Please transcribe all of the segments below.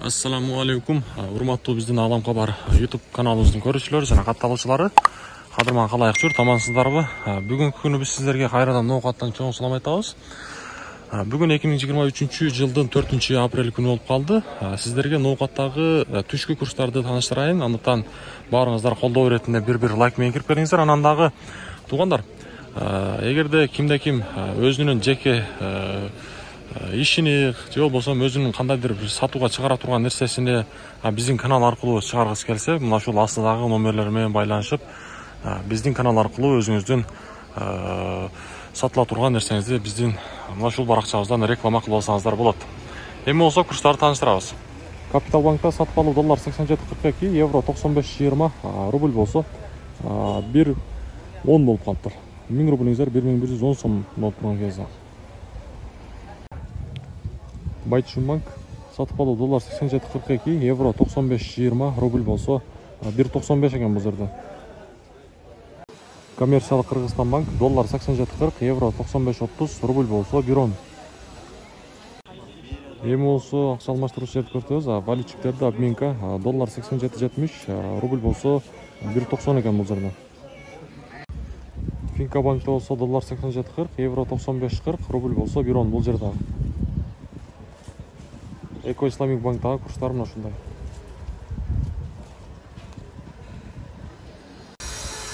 Assalamu alaikum. Урматтуу биздин Алам Кабар YouTube каналыбыздын көрүүчүлөрү жана катталуучулары. Кадырман калайык жүр, тамансыздарбы? Бүгүнкү күнү биз сиздерге кайрадан ноокаттан чоң салам айтабыз. Бүгүн 2023-жылдын 4-апрель күнү болуп калды. Сиздерге ноокаттагы түшкү курстарды тааныштырайын. Андыктан баарыңыздар колдоо иретинде бир лайк менен кирип бериңиздер. Анан дагы туугандар, эгерде кимде ким өзүнүн жеке ишини же болбосо өзүнүн кандайдыр бир сатууга чыгара турган нерсесини биздин канал аркылуу чыгаргысы келсе, мына ушул астыдагы номерлер менен байланышып, биздин канал аркылуу өзүңүздүн сатыла турган нерсеңизди биздин мына ушул баракчабыздан реклама кылып алсаңыздар болот. Эми болсо курстарды тааныштырабыз. Капитал банкта сатып алуу доллар 87.42, евро 95.20, рубль болсо 1.10 болуп калыптыр. 1000 рублиңиздер 1110 сом болуп турган кезде. Байтшун банк сатып алуу доллар 87.42, евро 95.20, рубль болсо 1.95 экен бул жерде. Коммерциялык Кыргызстан банк доллар 87.40, евро 95.30, рубль болсо 1.10. Эми болсо акча алмаштыруу жерди көрсөтөбүз. Валютчиктерде обменка доллар 87.70, рубль болсо 1.90 экен бул жерде. Финка банкта болсо доллар 87.40, евро 95.40, рубль болсо 1.10 бул жерде. Эко Исламик банктагы курстар мына ушундай.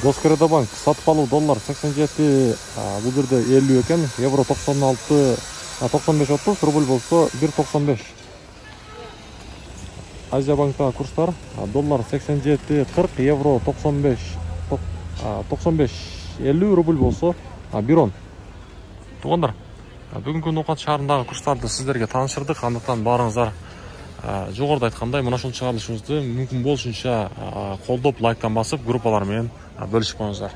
Госкредо банк сатып алуу доллар 87, бул жерде 50 экен, евро 96, 95.30, рубль болсо 1.95. Азия банктагы курстар доллар 87.40, евро 95.50, рубль болсо 1.10. Туугандар, бүгүнкү ноокат шаарындагы курстарды сиздерге таанышырдык. Андыктан баарыңыздар жогоруда айткандай мына ушул чыгарылышыбызды мүмкүн болушунча колдоп, лайктан басып, группалар менен бөлүшүп коюңуздар.